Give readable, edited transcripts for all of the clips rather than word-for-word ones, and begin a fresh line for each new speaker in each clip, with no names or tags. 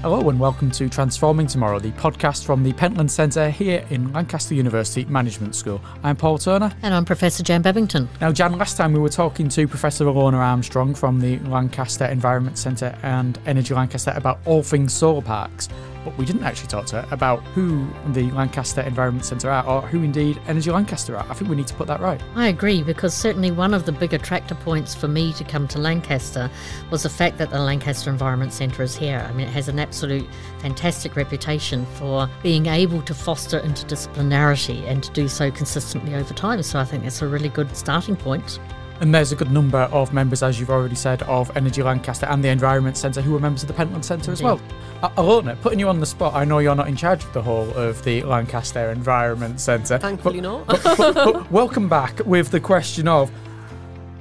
Hello and welcome to Transforming Tomorrow, the podcast from the Pentland Centre here in Lancaster University Management School. I'm Paul Turner.
And I'm Professor Jan Babington.
Now, Jan, last time we were talking to Professor Alona Armstrong from the Lancaster Environment Centre and Energy Lancaster about all things solar parks, but we didn't actually talk to her about who the Lancaster Environment Centre are, or who indeed Energy Lancaster are. I think we need to put that right.
I agree, because certainly one of the big attractor points for me to come to Lancaster was the fact that the Lancaster Environment Centre is here. I mean, it has an absolute fantastic reputation for being able to foster interdisciplinarity and to do so consistently over time. So I think that's a really good starting point.
And there's a good number of members, as you've already said, of Energy Lancaster and the Environment Centre who are members of the Pentland Centre as well. Alona, putting you on the spot, I know you're not in charge of the whole of the Lancaster Environment Centre.
Thankfully not.
but welcome back with the question of,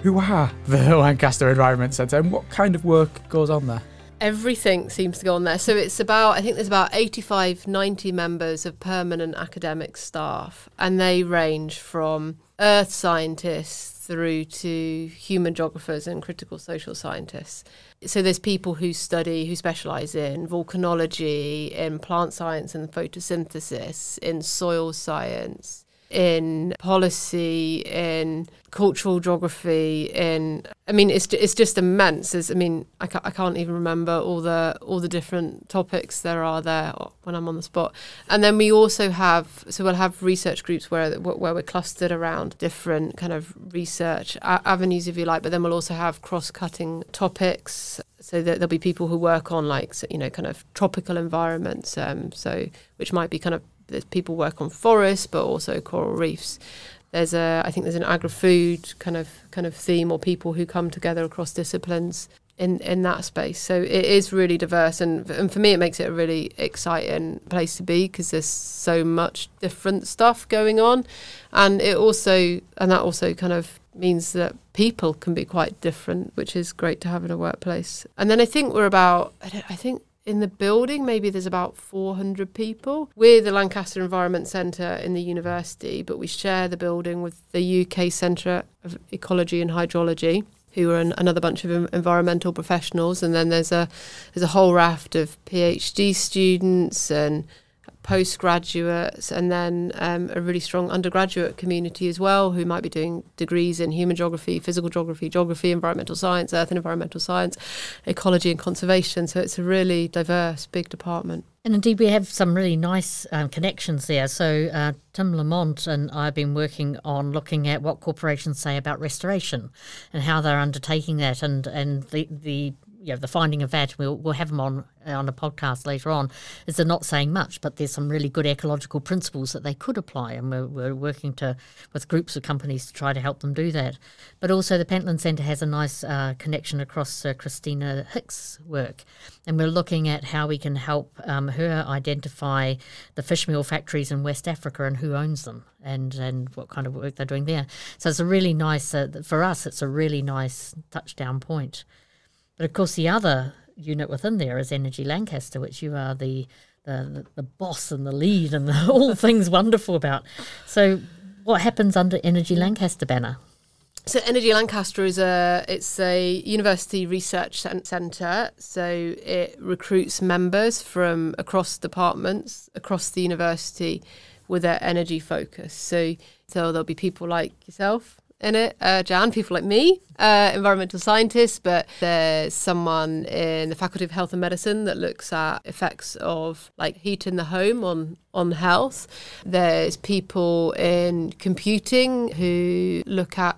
who are the Lancaster Environment Centre and what kind of work goes on there?
Everything seems to go on there. So it's about, I think there's about 85, 90 members of permanent academic staff, and they range from earth scientists through to human geographers and critical social scientists. So there's people who specialise in volcanology, in plant science and photosynthesis, in soil science, in policy, in cultural geography, it's just immense. I can't even remember all the different topics there are there when I'm on the spot. And then we also we'll have research groups where we're clustered around different kind of research avenues, if you like, but then we'll also have cross-cutting topics. So that there'll be people who work on kind of tropical environments, which might be kind of, there's people work on forests, but also coral reefs. I think there's an agri-food kind of theme, or people who come together across disciplines in that space. So it is really diverse, and for me it makes it a really exciting place to be, because there's so much different stuff going on, and that also kind of means that people can be quite different, which is great to have in a workplace. And then I think in the building, maybe there's about 400 people. We're the Lancaster Environment Centre in the university, but we share the building with the UK Centre of Ecology and Hydrology, who are another bunch of environmental professionals. And then there's a whole raft of PhD students and postgraduates, and then a really strong undergraduate community as well, who might be doing degrees in human geography, physical geography, environmental science, earth and environmental science, ecology and conservation. So it's a really diverse, big department.
And indeed, we have some really nice connections there. So Tim Lamont and I have been working on looking at what corporations say about restoration and how they're undertaking that, and the finding of that, we'll have them on a podcast later on, is they're not saying much, but there's some really good ecological principles that they could apply, and we're working with groups of companies to try to help them do that. But also the Pentland Centre has a nice connection across Christina Hicks' work, and we're looking at how we can help her identify the fish meal factories in West Africa and who owns them, and what kind of work they're doing there. So it's a really nice, for us, it's a really nice touchdown point. But of course, the other unit within there is Energy Lancaster, which you are the boss and the lead and all things wonderful about. So what happens under Energy Lancaster banner?
So Energy Lancaster is a university research centre. So it recruits members from across departments, across the university, with their energy focus. So there'll be people like yourself in it, Jan, people like me, environmental scientists, but there's someone in the Faculty of Health and Medicine that looks at effects of heat in the home on health. There's people in computing who look at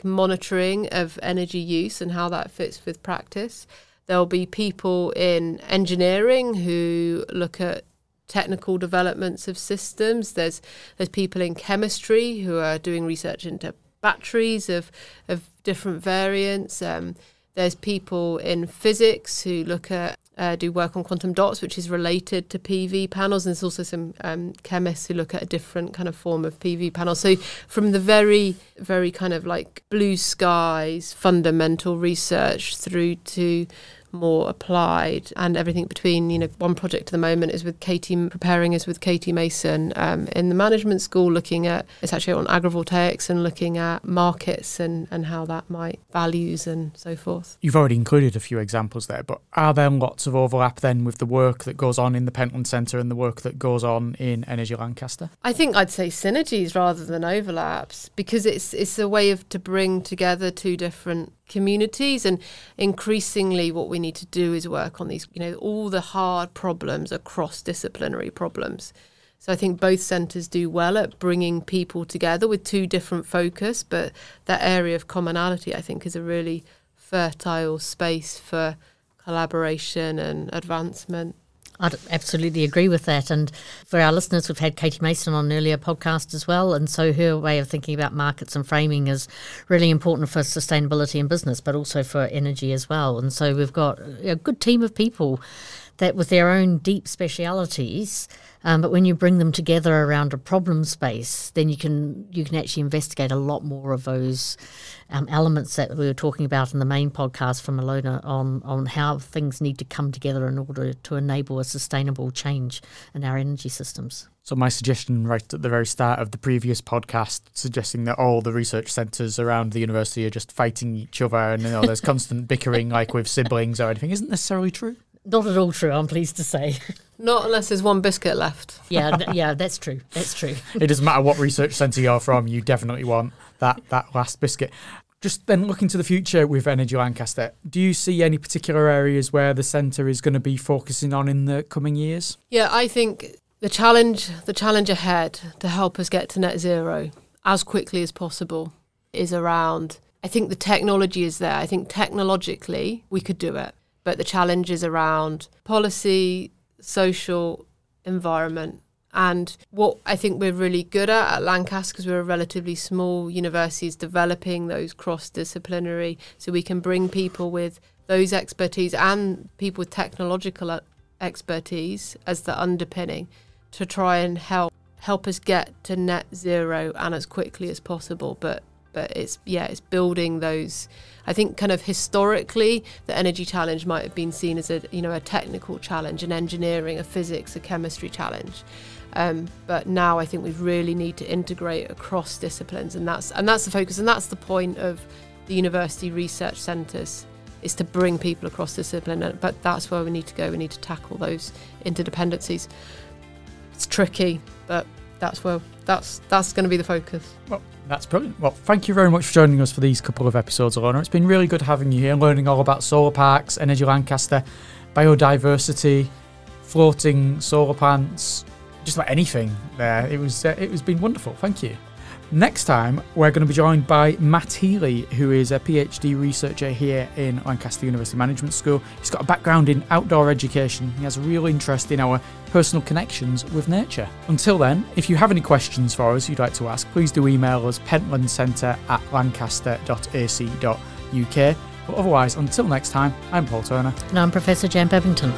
monitoring of energy use and how that fits with practice. There'll be people in engineering who look at technical developments of systems. There's people in chemistry who are doing research into batteries of different variants. There's people in physics who look at do work on quantum dots, which is related to PV panels. And there's also some chemists who look at a different kind of form of PV panels. So from the very, very kind of blue skies, fundamental research through to more applied, and everything between, one project at the moment is with preparing us with Katie Mason in the management school, looking at, it's actually on agrivoltaics and looking at markets and how that might values and so forth.
You've already included a few examples there, but are there lots of overlap then with the work that goes on in the Pentland Centre and the work that goes on in Energy Lancaster?
I think I'd say synergies rather than overlaps, because it's a way to bring together two different communities, and increasingly what we need to do is work on these, all the hard problems are cross-disciplinary problems. So I think both centres do well at bringing people together with two different focus, but that area of commonality I think is a really fertile space for collaboration and advancement.
I'd absolutely agree with that. And for our listeners, we've had Katie Mason on an earlier podcast as well. And so her way of thinking about markets and framing is really important for sustainability in business, but also for energy as well. And so we've got a good team of people that with their own deep specialities, but when you bring them together around a problem space, then you can actually investigate a lot more of those elements that we were talking about in the main podcast from Alona on how things need to come together in order to enable a sustainable change in our energy systems.
So my suggestion right at the very start of the previous podcast, suggesting that all the research centres around the university are just fighting each other and there's constant bickering like with siblings or anything, isn't necessarily true.
Not at all true, I'm pleased to say.
Not unless there's one biscuit left.
Yeah, that's true. That's true.
It doesn't matter what research centre you're from, you definitely want that last biscuit. Just then looking to the future with Energy Lancaster, do you see any particular areas where the centre is going to be focusing on in the coming years?
Yeah, I think the challenge ahead to help us get to net zero as quickly as possible is around, I think the technology is there. I think technologically we could do it. But the challenge is around policy, social, environment. And what I think we're really good at Lancaster, because we're a relatively small university, is developing those cross-disciplinary, so we can bring people with those expertise and people with technological expertise as the underpinning to try and help us get to net zero and as quickly as possible. But it's building those. I think kind of historically the energy challenge might have been seen as a technical challenge, an engineering, a physics, a chemistry challenge. But now I think we really need to integrate across disciplines, and that's the focus, and that's the point of the university research centres, is to bring people across discipline. But that's where we need to go. We need to tackle those interdependencies. It's tricky, but that's going to be the focus.
Well, that's brilliant. Well, thank you very much for joining us for these couple of episodes, Alona. It's been really good having you here, learning all about solar parks, Energy Lancaster, biodiversity, floating solar plants, just about anything there. It's been wonderful. Thank you. Next time, we're going to be joined by Matt Healy, who is a PhD researcher here in Lancaster University Management School. He's got a background in outdoor education. He has a real interest in our personal connections with nature. Until then, if you have any questions for us you'd like to ask, please do email us pentlandcentre@lancaster.ac.uk. But otherwise, until next time, I'm Paul Turner.
And I'm Professor Jan Bevington.